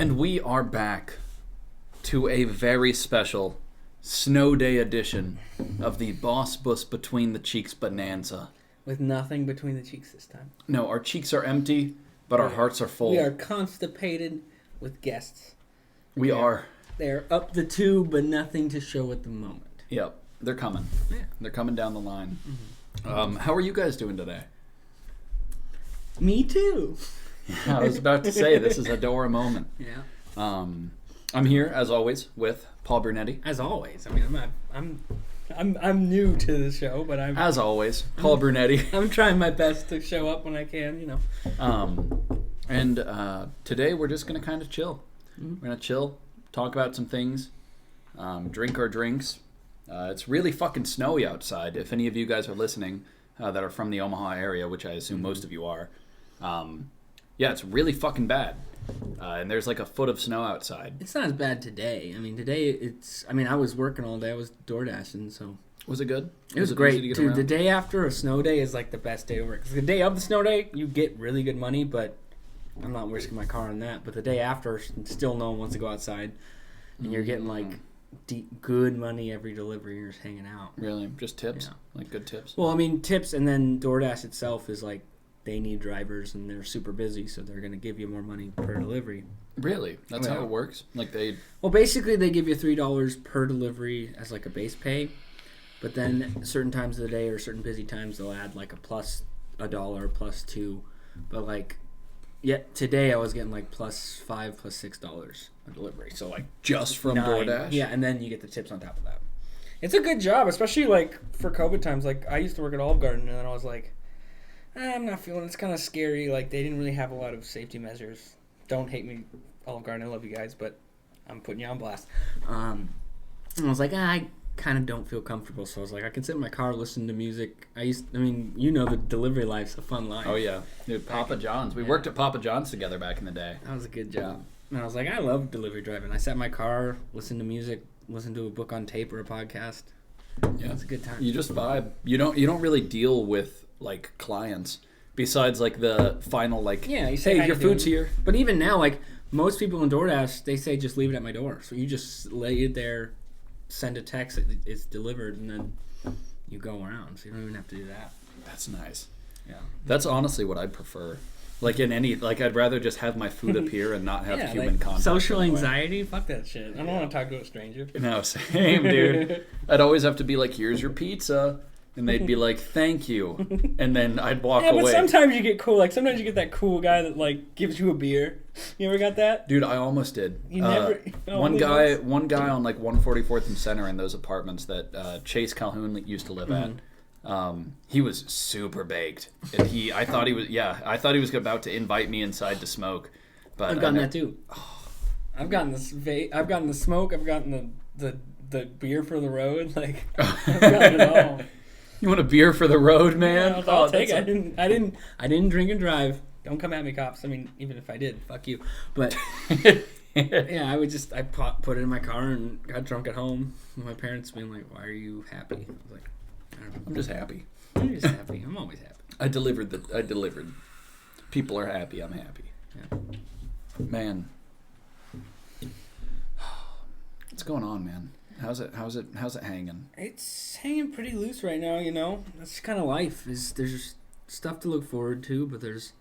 And we are back to a very special snow day edition of the Boss Bus Between the Cheeks Bonanza. With nothing between the cheeks this time. No, our cheeks are empty, but our hearts are full. We are constipated with guests. We are. They're up the tube, but nothing to show at the moment. Yep, they're coming. Yeah. They're coming down the line. Mm-hmm. How are you guys doing today? Me too. Yeah, I was about to say, this is a Dora moment. Yeah. I'm here, as always, with Paul Brunetti. As always. I mean, I'm new to the show, but As always, Paul Brunetti. I'm trying my best to show up when I can, you know. And today we're just going to kind of chill. Mm-hmm. We're going to chill, talk about some things, drink our drinks. It's really fucking snowy outside. If any of you guys are listening that are from the Omaha area, which I assume most of you are, yeah, it's really fucking bad. And there's like a foot of snow outside. It's not as bad today. I mean, today I was working all day. I was door dashing, so. Was it good? It was great. Dude, the day after a snow day is like the best day of work. 'Cause the day of the snow day, you get really good money, but I'm not risking my car on that. But the day after, still no one wants to go outside. And you're getting like good money every delivery. You're just hanging out. Really? Just tips? Yeah. Like good tips? Well, I mean, tips, and then DoorDash itself is like, they need drivers and they're super busy, so they're going to give you more money per delivery. Really? That's how it works? Like Well, basically they give you $3 per delivery as like a base pay, but then certain times of the day or certain busy times they'll add like a plus $1, plus $2. But like, today I was getting like plus $5, plus $6 a delivery. So like just from $9. DoorDash? Yeah, and then you get the tips on top of that. It's a good job, especially like for COVID times. Like I used to work at Olive Garden, and then I was like, I'm not feeling it's kind of scary. Like, they didn't really have a lot of safety measures. Don't hate me, Olive Garden. I love you guys, but I'm putting you on blast. And I was like, I kind of don't feel comfortable. So I was like, I can sit in my car, listen to music. The delivery life's a fun life. Oh, yeah. Dude, Papa John's. We worked at Papa John's together back in the day. That was a good job. And I was like, I love delivery driving. I sat in my car, listened to music, listened to a book on tape or a podcast. Yeah, it's a good time. You just vibe. You don't really deal with like clients besides like the final like, yeah, you say, hey, your food's here. But even now, like most people in DoorDash, they say just leave it at my door. So you just lay it there, send a text, it's delivered, and then you go around. So you don't even have to do that. That's nice. Yeah, that's honestly what I'd prefer. Like I'd rather just have my food appear and not have human contact. Social anxiety, fuck that shit. I don't want to talk to a stranger. No, same, dude. I'd always have to be like, here's your pizza. And they'd be like, thank you. And then I'd walk away. Yeah, but sometimes you get cool. Like, sometimes you get that cool guy that, like, gives you a beer. You ever got that? Dude, I almost did. You never... One guy on, like, 144th and Center in those apartments that Chase Calhoun used to live at. He was super baked. And I thought he was about to invite me inside to smoke. But I've gotten that, too. I've gotten I've gotten the smoke. I've gotten the beer for the road. Like, I've gotten it all. You want a beer for the road, man? Yeah, I'll take it. I didn't drink and drive. Don't come at me, cops. I mean, even if I did, fuck you. But yeah, I put it in my car and got drunk at home. My parents being like, "Why are you happy?" I was like, I'm just happy. I'm just happy. I'm always happy. I delivered. People are happy. I'm happy. Yeah. Man, what's going on, man? How's it hanging? It's hanging pretty loose right now, you know. That's kind of life. There's stuff to look forward to, but there's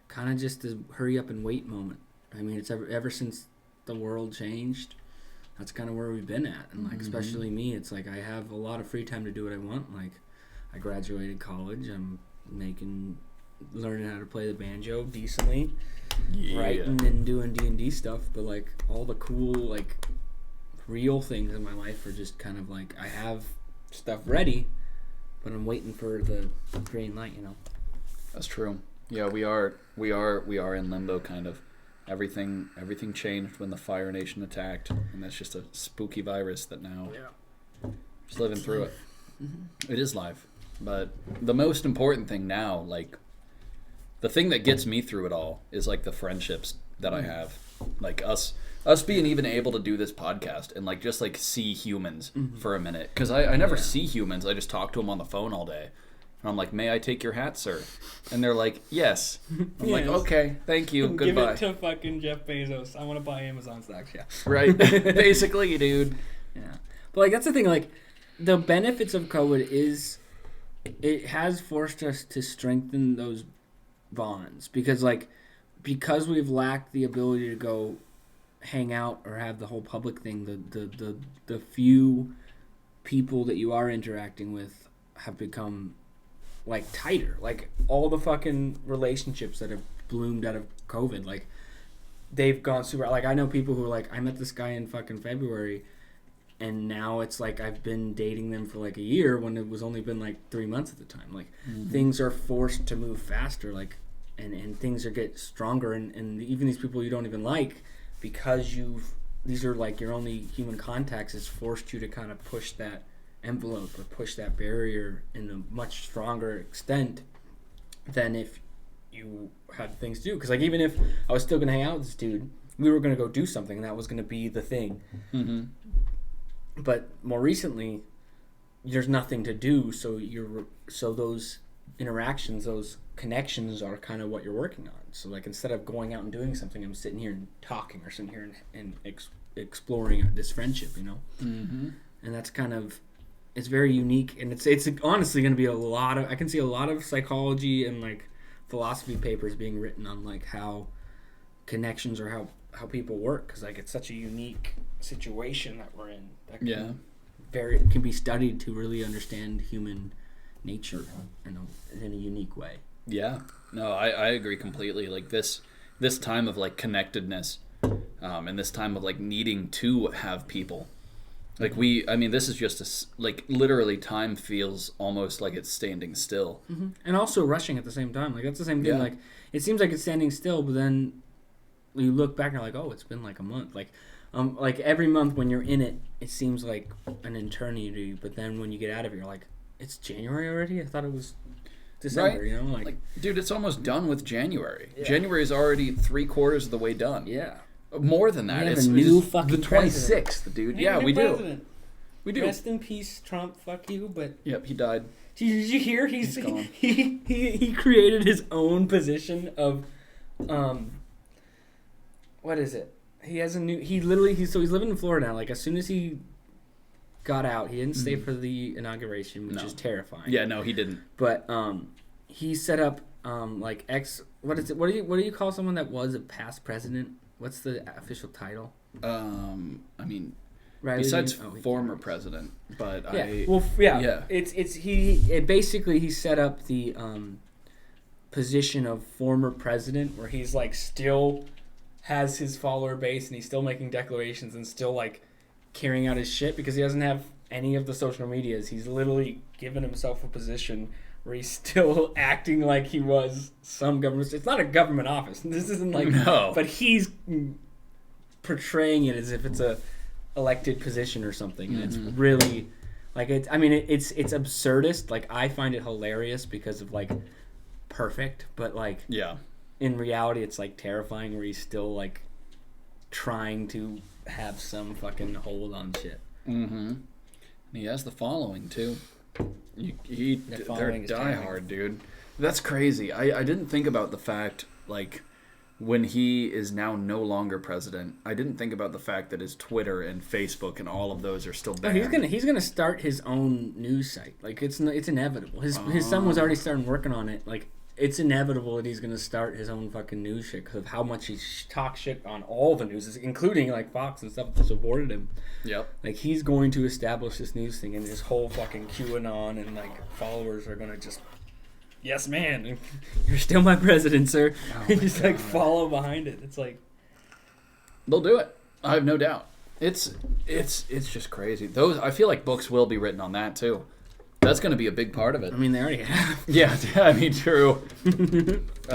kind of just a hurry up and wait moment. I mean, it's ever since the world changed, that's kind of where we've been at. And like, especially me, it's like I have a lot of free time to do what I want. Like, I graduated college. I'm learning how to play the banjo decently, writing and doing D&D stuff. But like all the cool like real things in my life are just kind of like I have stuff ready, but I'm waiting for the green light, you know. That's true. Yeah, we are in limbo kind of. Everything changed when the Fire Nation attacked, and that's just a spooky virus that now just living through it. Mm-hmm. It is live. But the most important thing now, like the thing that gets me through it all is like the friendships that I have. Like us being even able to do this podcast and like just like see humans for a minute, because I never see humans. I just talk to them on the phone all day, I'm like, may I take your hat, sir? And they're like, yes. I'm like, Yes. okay, thank you, goodbye. Give it to fucking Jeff Bezos. I want to buy Amazon stocks, yeah. Right. Basically, dude. Yeah. But, like, that's the thing, like, the benefits of COVID is it has forced us to strengthen those bonds. Because we've lacked the ability to go hang out or have the whole public thing, the few people that you are interacting with have become like tighter. Like all the fucking relationships that have bloomed out of COVID, like they've gone super. Like I know people who are like, I met this guy in fucking February, and now it's like I've been dating them for like a year when it was only been like 3 months at the time. Like things are forced to move faster, like and things are get stronger, and even these people you don't even like, because these are like your only human contacts, it's forced you to kind of push that envelope or push that barrier in a much stronger extent than if you had things to do. Because like even if I was still gonna hang out with this dude, we were gonna go do something, and that was gonna be the thing. But more recently, there's nothing to do, so those interactions, those connections are kind of what you're working on. So like instead of going out and doing something, I'm sitting here and talking, or sitting here and exploring this friendship, you know. And that's kind of, it's very unique, and it's honestly going to be I can see a lot of psychology and like philosophy papers being written on like how connections or how people work, because like it's such a unique situation that we're in that can be studied to really understand human nature in a unique way. Yeah, no, I agree completely. Like this time of like connectedness, and this time of like needing to have people. Like this is just like literally time feels almost like it's standing still. And also rushing at the same time. Like that's the same thing. Like it seems like it's standing still, but then you look back and you're like, oh, it's been like a month. Like every month when you're in it, it seems like an eternity. But then when you get out of it, you're like, it's January already? I thought it was December, right? You know? Like, dude, it's almost done with January. Yeah. January is already 3/4 of the way done. Yeah. More than that. It's a new fucking the 26th, dude. Hey, yeah, we president. do. We do. Rest in peace, Trump. Fuck you, but... Yep, he died. Did you hear? He's gone. He created his own position of... What is it? He has a new... He's living in Florida now. Like, as soon as he got out, he didn't stay for the inauguration, which is terrifying. Yeah, no, he didn't. But he set up like what is it? What do you call someone that was a past president? What's the official title? Besides former president, but he set up the position of former president, where he's like still has his follower base and he's still making declarations and still like carrying out his shit, because he doesn't have any of the social medias. He's literally given himself a position where he's still acting like he was some government. It's not a government office. This isn't like, no. But he's portraying it as if it's a elected position or something. And it's really like it's absurdist. Like I find it hilarious because of like perfect, but like in reality it's like terrifying, where he's still like trying to have some fucking hold on shit. He has the following too. They're diehard, dude. That's crazy. I didn't think about the fact, like, when he is now no longer president, I didn't think about the fact that his Twitter and Facebook and all of those are still banned. He's gonna start his own news site. Like it's inevitable. His son was already starting working on it. Like it's inevitable that he's gonna start his own fucking news shit because of how much he talks shit on all the news, including like Fox and stuff that supported him. Yep. Like he's going to establish this news thing, and his whole fucking QAnon and like followers are gonna just, yes, man, you're still my president, sir. Oh just like follow behind it. It's like they'll do it. I have no doubt. It's just crazy. I feel like books will be written on that too. That's going to be a big part of it. I mean, they already have. Yeah, I mean, true.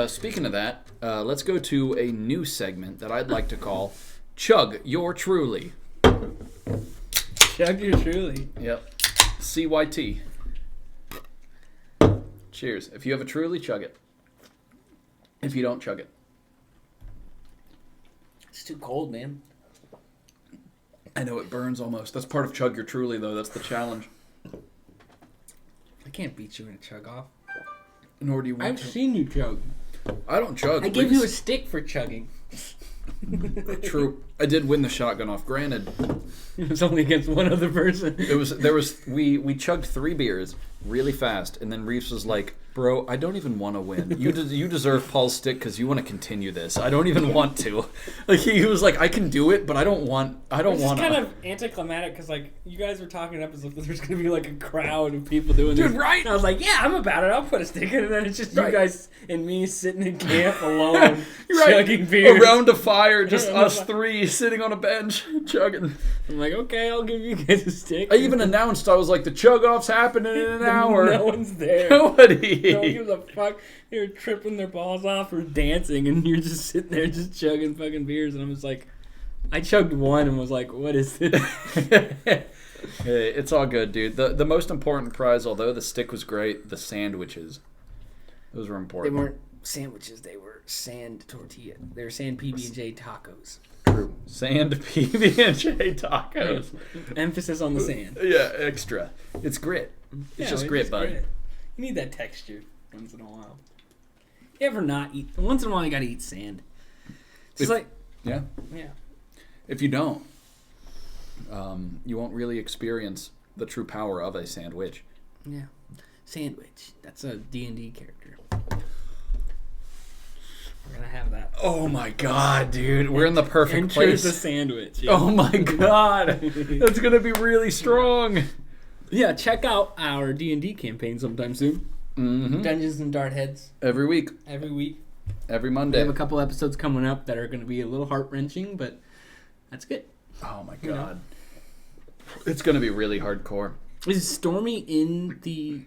Speaking of that, let's go to a new segment that I'd like to call Chug Your Truly. Chug Your Truly. Yep. CYT. Cheers. If you have a Truly, chug it. If you don't, chug it. It's too cold, man. I know, it burns almost. That's part of Chug Your Truly, though. That's the challenge. I can't beat you in a chug off. Nor do you want I've to. seen you chug. I don't chug. I gave you a stick for chugging. True. I did win the shotgun off. Granted, It was only against one other person. we chugged 3 beers really fast, and then Reeves was like, "Bro, I don't even want to win. You deserve Paul's stick because you want to continue this. I don't even want to." Like he was like, "I can do it, but I don't want." It's kind of anticlimactic because like you guys were talking up as if there's gonna be like a crowd of people doing this. Dude, right? And I was like, "Yeah, I'm about it. I'll put a stick in," and then it's just you guys and me sitting in camp alone, chugging beers around a fire, just us 3 sitting on a bench chugging. I'm like, okay, I'll give you guys a stick. I even announced, I was like, the chug-off's happening in an hour. No one's there. Nobody. No one gives a fuck. They're tripping their balls off or dancing, and you're just sitting there just chugging fucking beers. And I'm just like, I chugged one and was like, what is this? Hey, it's all good, dude. The most important prize, although the stick was great, the sandwiches. Those were They important. weren't sandwiches. They were sand tortilla. They were sand PB&J tacos. True. Sand PB&J tacos. Emphasis on the sand. Yeah, extra. It's grit. It's just grit, bud. You need that texture once in a while. You ever not eat? Once in a while, you gotta eat sand. It's like, Yeah. yeah. If you don't, you won't really experience the true power of a sandwich. Yeah. Sandwich. That's a D&D character. We're gonna have that. Oh my god, dude. We're in the perfect Enters place. the sandwich. Yeah. Oh my god. That's going to be really strong. Yeah, check out our D&D campaign sometime soon. Mm-hmm. Dungeons and Dart Heads. Every week. Every week. Every We Monday. have a couple episodes coming up that are going to be a little heart-wrenching, but that's good. Oh my god. It's going to be really hardcore. Is Stormy in the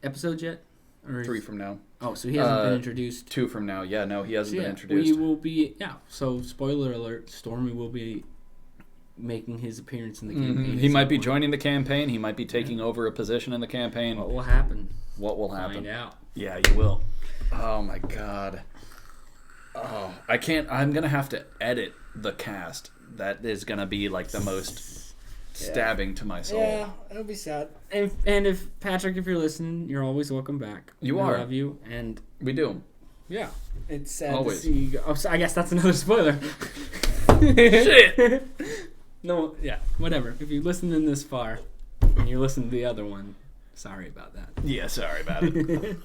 episode yet? Or 3 from now. Oh, so he hasn't been introduced. 2 from now. Yeah, no, he hasn't So, been introduced. We will be, so spoiler alert, Stormy will be making his appearance in the campaign. He might be joining the campaign. He might be taking over a position in the campaign. What will happen? What will happen? Find out. Yeah, you will. Oh my god. Oh, I can't. I'm going to have to edit the cast. That is going to be like the most stabbing to my soul. Yeah, it'll be sad. And if Patrick, if you're listening, you're always welcome back. You We are. love you, and We do. yeah, it's sad Always. to see you go. Oh, so I guess that's another spoiler. Shit. No, yeah, whatever. If you listened in this far and you listened to the other one, sorry about that. Yeah, sorry about it.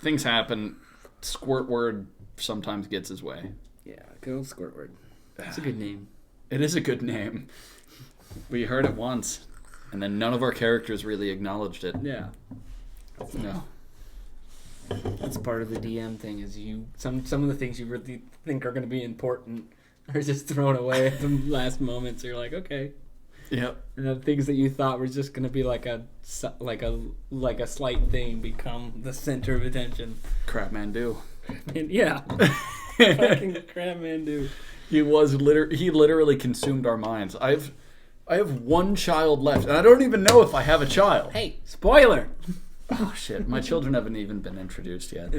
Things happen. Squirtword sometimes gets his way. Yeah, good old Squirtward. That's a good name. It is a good name. We heard it once, and then none of our characters really acknowledged it. Yeah. No. That's part of the DM thing. Is some of the things you really think are going to be important are just thrown away at the last moments. You're like, okay. Yep. And the things that you thought were just going to be like a slight thing become the center of attention. Crapmandu. And yeah, fucking Crabmandu. He literally consumed our minds. I have one child left, and I don't even know if I have a child. Hey, spoiler! Oh shit, my children haven't even been introduced yet.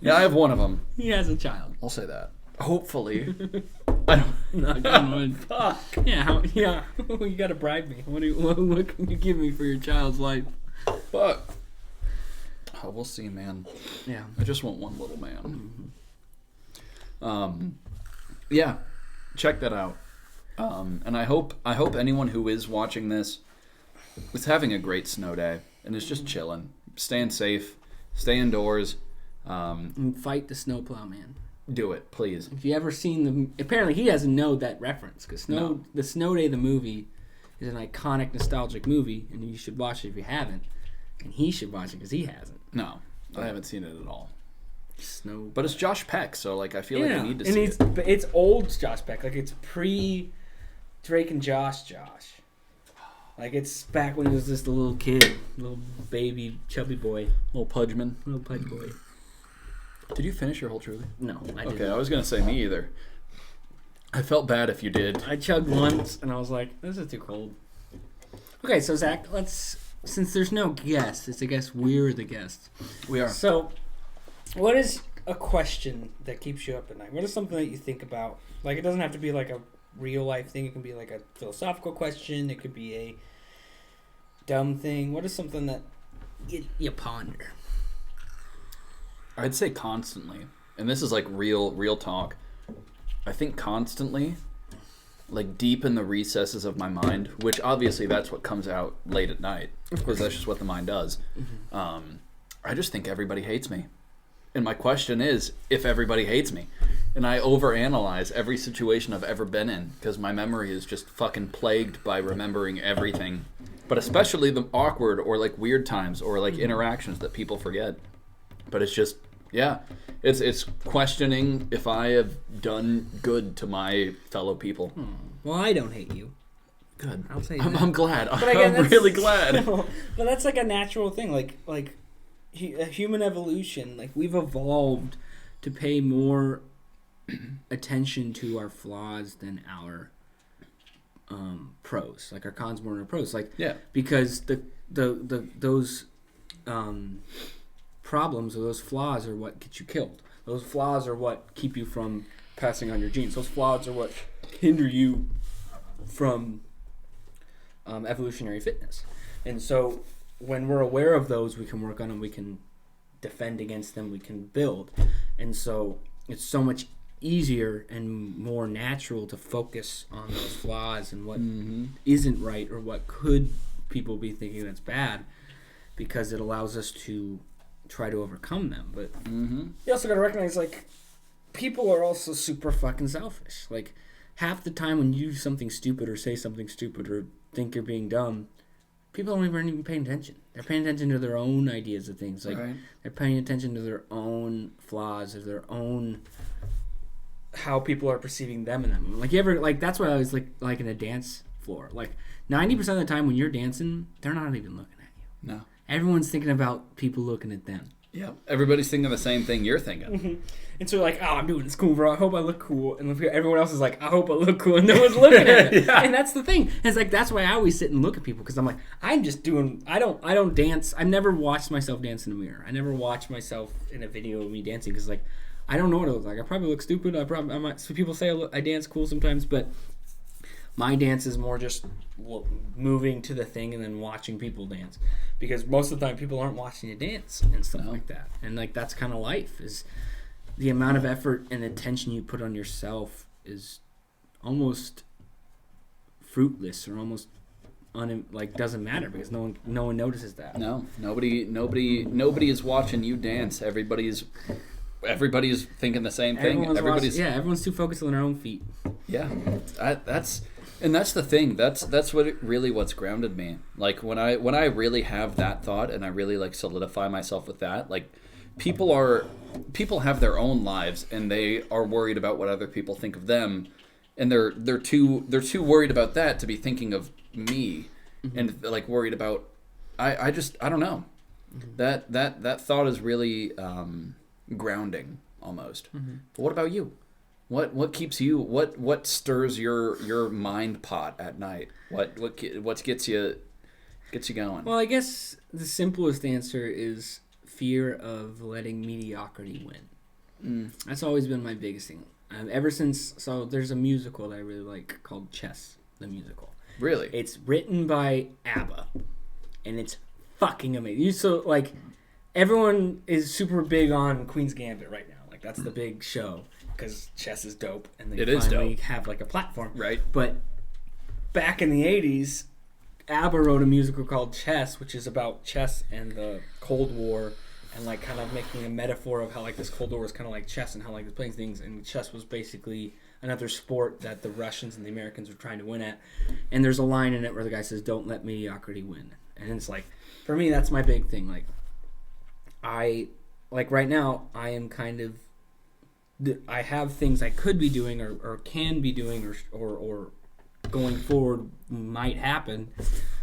Yeah, I have one of them. He has a child. I'll say that. Hopefully. I don't. Knock on wood. Fuck. Yeah, yeah. You gotta bribe me. What can you give me for your child's life? Fuck. Oh, we'll see, man. Yeah. I just want one little man. Yeah, check that out. And I hope anyone who is watching this is having a great snow day and is just chilling, staying safe, stay indoors. And fight the snowplow man. Do it, please. If you ever seen apparently he doesn't know that reference because the Snow Day the movie is an iconic nostalgic movie, and you should watch it if you haven't, and he should watch it because he hasn't. No, I haven't seen it at all. Snow, but it's Josh Peck, so like I feel like I need to and see it. But it's old Josh Peck, like it's pre Drake and Josh. Like it's back when he was just a little kid, little baby chubby boy, Little Pudgeman. little pudge boy. Did you finish your whole Truly? No, I didn't. Okay, I was gonna say me either. I felt bad if you did. I chugged once, and I was like, "This is too cold." Okay, so Zach, since there's no guest, it's I guess we're the guests. We are. So, what is a question that keeps you up at night? What is something that you think about? Like, it doesn't have to be like a real life thing. It can be like a philosophical question. It could be a dumb thing. What is something that you ponder? I'd say constantly, and this is like real talk. I think constantly, like deep in the recesses of my mind, which obviously that's what comes out late at night, because that's just what the mind does. I just think everybody hates me. And my question is, if everybody hates me, and I overanalyze every situation I've ever been in, because my memory is just fucking plagued by remembering everything, but especially the awkward or like weird times or like interactions that people forget. But it's just, yeah, it's questioning if I have done good to my fellow people. Well, I don't hate you. Good. I'll say I'm glad. But again, I'm really glad. But that's like a natural thing. Like human evolution. Like we've evolved to pay more attention to our flaws than our pros. Like our cons more than our pros. Like because those problems or those flaws are what get you killed. Those flaws are what keep you from passing on your genes. Those flaws are what hinder you from evolutionary fitness. And so when we're aware of those, we can work on them, we can defend against them, we can build. And so it's so much easier and more natural to focus on those flaws and what isn't right or what could people be thinking that's bad, because it allows us to try to overcome them. But you also got to recognize, like, people are also super fucking selfish. Like, half the time when you do something stupid or say something stupid or think you're being dumb, people aren't even paying attention. They're paying attention to their own ideas of things. Like, they're paying attention to their own flaws or their own how people are perceiving them in that moment. Like, you ever, like, that's why I was like in a dance floor. Like, 90% of the time when you're dancing, they're not even looking at you. No. Everyone's thinking about people looking at them. Yeah. Everybody's thinking the same thing you're thinking. And so like, oh, I'm doing this cool, bro. I hope I look cool. And everyone else is like, I hope I look cool. And no one's looking at it. And that's the thing. And it's like, that's why I always sit and look at people. Because I'm like, I'm just doing, I don't dance. I've never watched myself dance in a mirror. I never watched myself in a video of me dancing. Because like, I don't know what it looks like. I probably look stupid. I might, so people say I dance cool sometimes. But my dance is more just moving to the thing and then watching people dance. Because most of the time people aren't watching you dance and stuff like that. And like, that's kind of life, is the amount of effort and attention you put on yourself is almost fruitless or almost doesn't matter, because no one notices that. No, nobody is watching you dance. Everybody's thinking the same thing. Everyone's too focused on their own feet. Yeah, that's the thing. That's what's grounded me. Like when I really have that thought and I really like solidify myself with that, like people have their own lives and they are worried about what other people think of them, and they're too worried about that to be thinking of me, and like worried about I don't know. That thought is really grounding almost. But what about you? What keeps you? What stirs your mind pot at night? What gets you going? Well, I guess the simplest answer is fear of letting mediocrity win. That's always been my biggest thing. Ever since, so there's a musical that I really like called Chess, the musical. Really? It's written by ABBA, and it's fucking amazing. So like, everyone is super big on Queen's Gambit right now. Like, that's the big show, because chess is dope, and they finally have like a platform. Right. But back in the 80s, ABBA wrote a musical called Chess, which is about chess and the Cold War, and like kind of making a metaphor of how like this Cold War was kind of like chess, and how like they're playing things, and chess was basically another sport that the Russians and the Americans were trying to win at. And there's a line in it where the guy says, "Don't let mediocrity win." And it's like, for me, that's my big thing. Like right now, I am kind of, I have things I could be doing or can be doing or going forward might happen,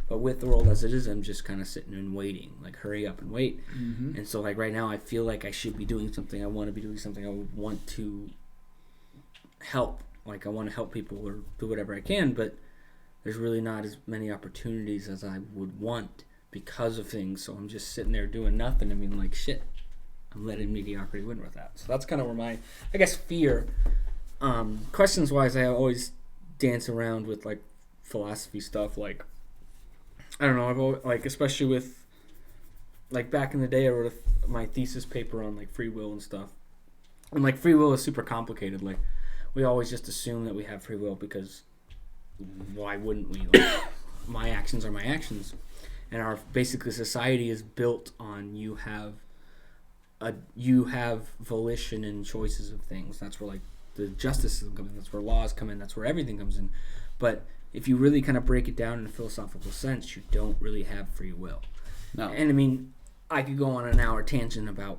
but with the world as it is, I'm just kind of sitting and waiting, like hurry up and wait. And so like right now, I feel like I should be doing something. I want to be doing something. I want to help. Like, I want to help people or do whatever I can, but there's really not as many opportunities as I would want because of things. So I'm just sitting there doing nothing. I mean, like, shit, I'm letting mediocrity win with that. So that's kind of where my, I guess, fear. Questions wise, I always dance around with like philosophy stuff. Like, I don't know, I've always, like, especially with like back in the day, I wrote my thesis paper on like free will and stuff, and like free will is super complicated. Like we always just assume that we have free will because why wouldn't we? Like, my actions are my actions, and our basically society is built on you have volition and choices of things. That's where like the justice system comes in. That's where laws come in. That's where everything comes in. But if you really kind of break it down in a philosophical sense, you don't really have free will. No. And I mean, I could go on an hour tangent about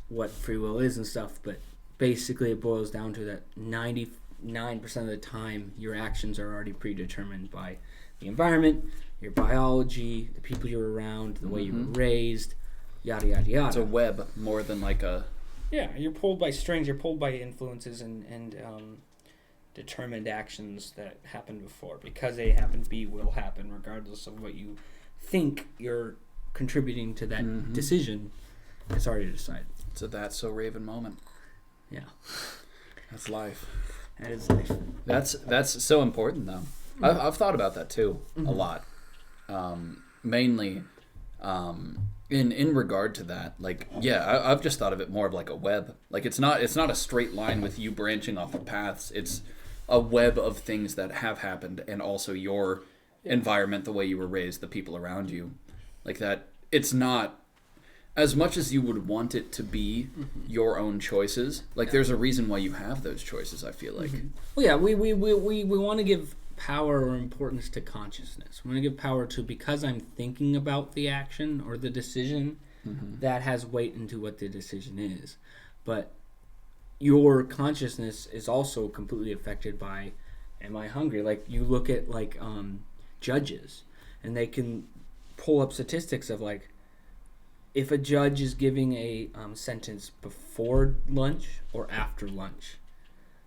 what free will is and stuff, but basically it boils down to that 99% of the time your actions are already predetermined by the environment, your biology, the people you're around, the way you were raised, yada yada yada. It's a web more than like a... Yeah, you're pulled by strings, you're pulled by influences and determined actions that happened before. Because they happen, B will happen regardless of what you think you're contributing to that decision. It's already decided. It's a That's So Raven moment. Yeah. That's life. That is life. That's so important, though. I've thought about that, too, a lot. Mainly in regard to that. Like, yeah, I've just thought of it more of like a web. Like, it's not a straight line with you branching off of paths. It's a web of things that have happened, and also your environment, the way you were raised, the people around you. Like that, it's not... As much as you would want it to be your own choices, like there's a reason why you have those choices, I feel like. Well, yeah, we want to give power or importance to consciousness. We want to give power to, because I'm thinking about the action or the decision, that has weight into what the decision is. But your consciousness is also completely affected by, am I hungry? Like you look at like judges, and they can pull up statistics of like, if a judge is giving a sentence before lunch or after lunch.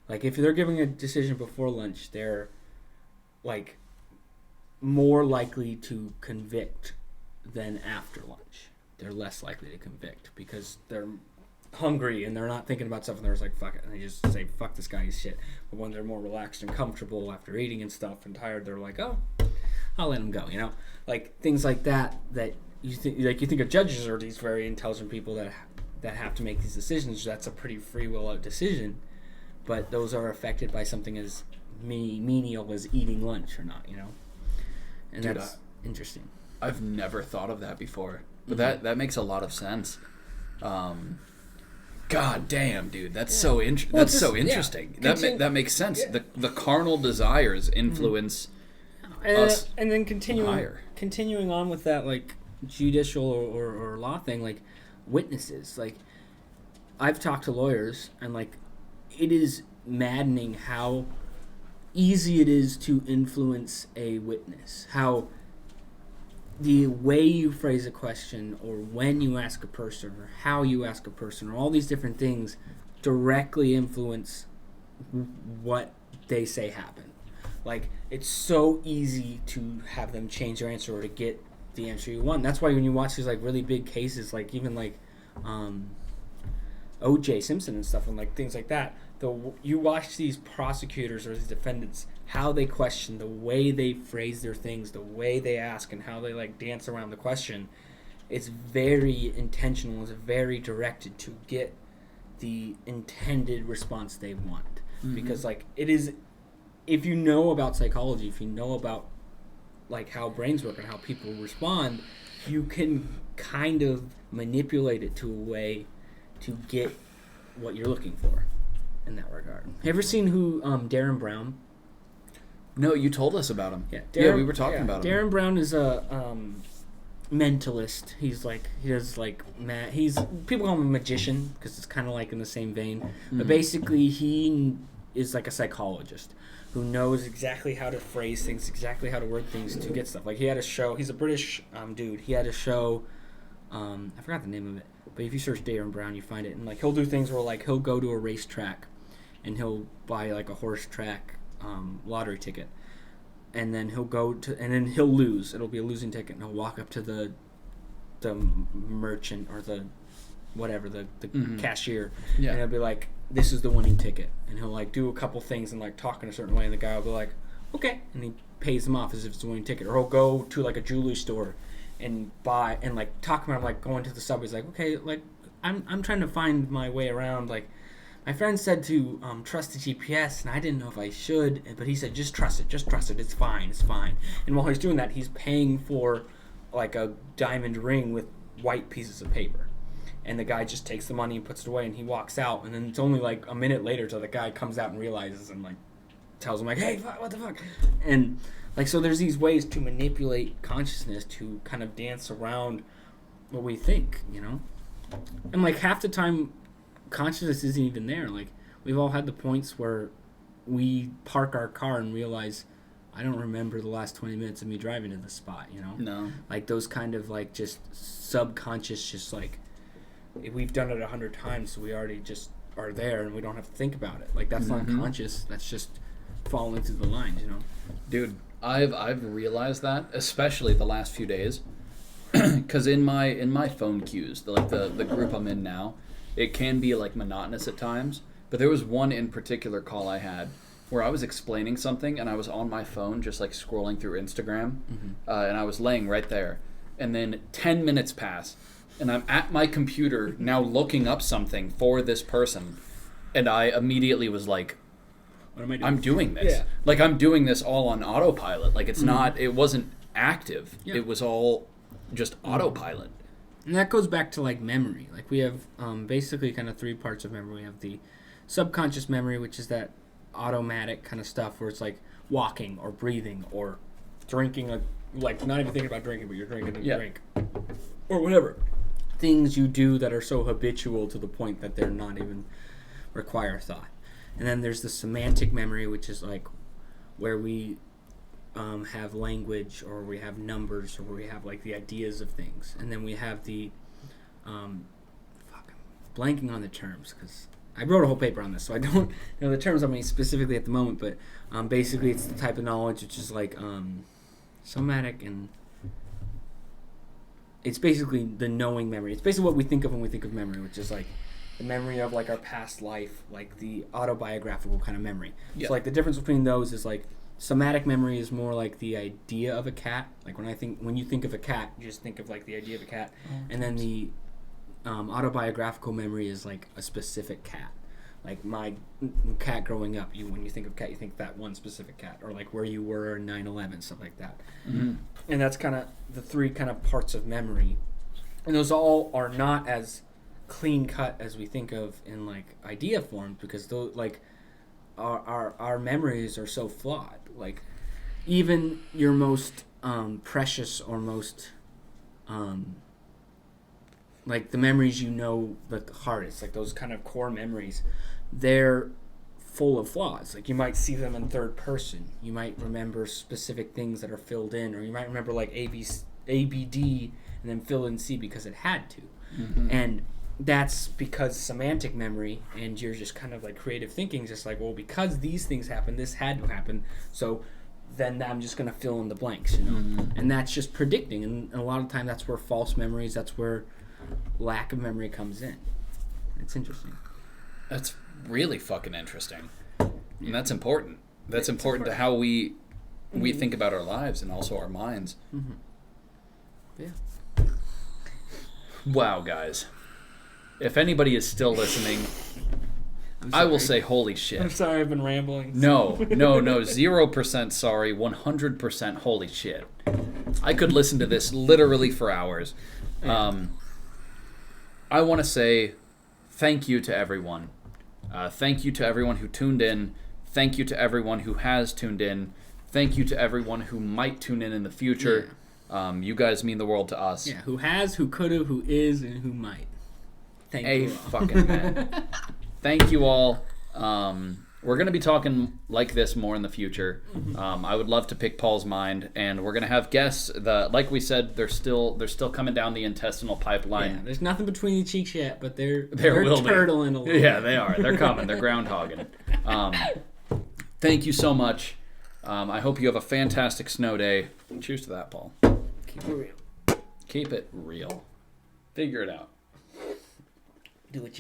Like if they're giving a decision before lunch, they're like more likely to convict than after lunch. They're less likely to convict because they're hungry and they're not thinking about stuff and they're just like, fuck it. And they just say, fuck this guy, he's shit. But when they're more relaxed and comfortable after eating and stuff and tired, they're like, oh, I'll let him go, you know? Like things like that you think of judges or these very intelligent people that have to make these decisions. That's a pretty free will decision, but those are affected by something as menial as eating lunch or not, you know. And dude, that's interesting. I've never thought of that before, but that makes a lot of sense. God damn, dude, that's so interesting. Yeah. That makes sense. Yeah. The carnal desires influence us, and then continuing on with that, like judicial or law thing, like witnesses. Like I've talked to lawyers, and like it is maddening how easy it is to influence a witness. How the way you phrase a question, or when you ask a person, or how you ask a person, or all these different things directly influence what they say happened. Like it's so easy to have them change their answer or to get the answer you want. That's why when you watch these like really big cases, like even like O.J. Simpson and stuff, and like things like that, you watch these prosecutors or these defendants, how they question, the way they phrase their things, the way they ask, and how they like dance around the question. It's very intentional. It's very directed to get the intended response they want. Because like it is, if you know about psychology, if you know about like how brains work and how people respond, you can kind of manipulate it to a way to get what you're looking for in that regard. Have you ever seen who Darren Brown? No, you told us about him. Yeah, we were talking about him. Darren Brown is a mentalist. He's people call him a magician because it's kind of like in the same vein. But basically, he is like a psychologist who knows exactly how to phrase things, exactly how to word things to get stuff. Like he had a show. He's a British dude. He had a show. I forgot the name of it. But if you search Darren Brown, you find it. And like he'll do things where like he'll go to a racetrack, and he'll buy like a horse track lottery ticket, and then he'll lose. It'll be a losing ticket, and he'll walk up to the merchant or the whatever the cashier, and he'll be like, "This is the winning ticket," and he'll like do a couple things and like talk in a certain way, and the guy will be like, "Okay," and he pays him off as if it's a winning ticket. Or he'll go to like a jewelry store, and buy and like talk about like going to the subway. He's like, okay, like I'm trying to find my way around. Like my friend said to trust the GPS, and I didn't know if I should, but he said just trust it, it's fine. And while he's doing that, he's paying for like a diamond ring with white pieces of paper. And the guy just takes the money and puts it away, and he walks out. And then it's only like a minute later till the guy comes out and realizes and like tells him like, hey, what the fuck? And like, so there's these ways to manipulate consciousness to kind of dance around what we think, you know? And like half the time consciousness isn't even there. Like we've all had the points where we park our car and realize I don't remember the last 20 minutes of me driving to the spot, you know? No. Like those kind of like just subconscious, just like we've done it 100 times, so we already just are there and we don't have to think about it. Like that's not conscious, that's just falling through the lines, you know? Dude, I've realized that, especially the last few days, because in my phone queues, the group I'm in now, it can be like monotonous at times. But there was one in particular call I had where I was explaining something and I was on my phone just like scrolling through Instagram, and I was laying right there, and then 10 minutes pass, and I'm at my computer now looking up something for this person, and I immediately was like, what am I doing? I'm doing this. Yeah. Like I'm doing this all on autopilot. Like it's not, it wasn't active. Yeah. It was all just autopilot. And that goes back to like memory. Like we have basically kind of three parts of memory. We have the subconscious memory, which is that automatic kind of stuff where it's like walking or breathing or drinking, like not even thinking about drinking, but you're drinking a drink or whatever. Things you do that are so habitual to the point that they're not even require thought. And then there's the semantic memory, which is like where we have language, or we have numbers, or we have like the ideas of things. And then we have the I'm blanking on the terms because I wrote a whole paper on this, so I don't know the terms on me specifically at the moment. But basically, it's the type of knowledge which is like somatic, and it's basically the knowing memory. It's basically what we think of when we think of memory, which is like the memory of like our past life, like the autobiographical kind of memory. Yep. So like the difference between those is like somatic memory is more like the idea of a cat. Like when you think of a cat, you just think of like the idea of a cat. And then the autobiographical memory is like a specific cat. Like my cat growing up, when you think of cat, you think that one specific cat, or like where you were in 9/11, stuff like that. Mm-hmm. And that's kind of the three kind of parts of memory. And those all are not as clean cut as we think of in like idea form, because those like our memories are so flawed. Like even your most precious or most like the memories you know the hardest, like those kind of core memories, they're full of flaws. Like you might see them in third person, you might remember specific things that are filled in, or you might remember like A, B, D, and then fill in C because it had to. And that's because semantic memory and you're just kind of like creative thinking is just like, well, because these things happened, this had to happen, so then I'm just going to fill in the blanks, you know? And that's just predicting, and a lot of the time that's where false memories, that's where lack of memory comes in. It's interesting. That's really fucking interesting. And that's important. That's important to how we think about our lives and also our minds. Yeah. Wow, guys. If anybody is still listening, I will say holy shit. I'm sorry I've been rambling. No. 0% sorry, 100% holy shit. I could listen to this literally for hours. I want to say thank you to everyone. Thank you to everyone who tuned in. Thank you to everyone who has tuned in. Thank you to everyone who might tune in the future. Yeah. You guys mean the world to us. Yeah, who has, who could have, who is, and who might. Thank you all. Fucking man. Thank you all. We're going to be talking like this more in the future. I would love to pick Paul's mind, and we're going to have guests. Like we said, they're still coming down the intestinal pipeline. Yeah, there's nothing between the cheeks yet, but they're will turtling a little. Yeah, they are. They're coming. They're groundhogging. Thank you so much. I hope you have a fantastic snow day. Cheers to that, Paul. Keep it real. Keep it real. Figure it out. Do what you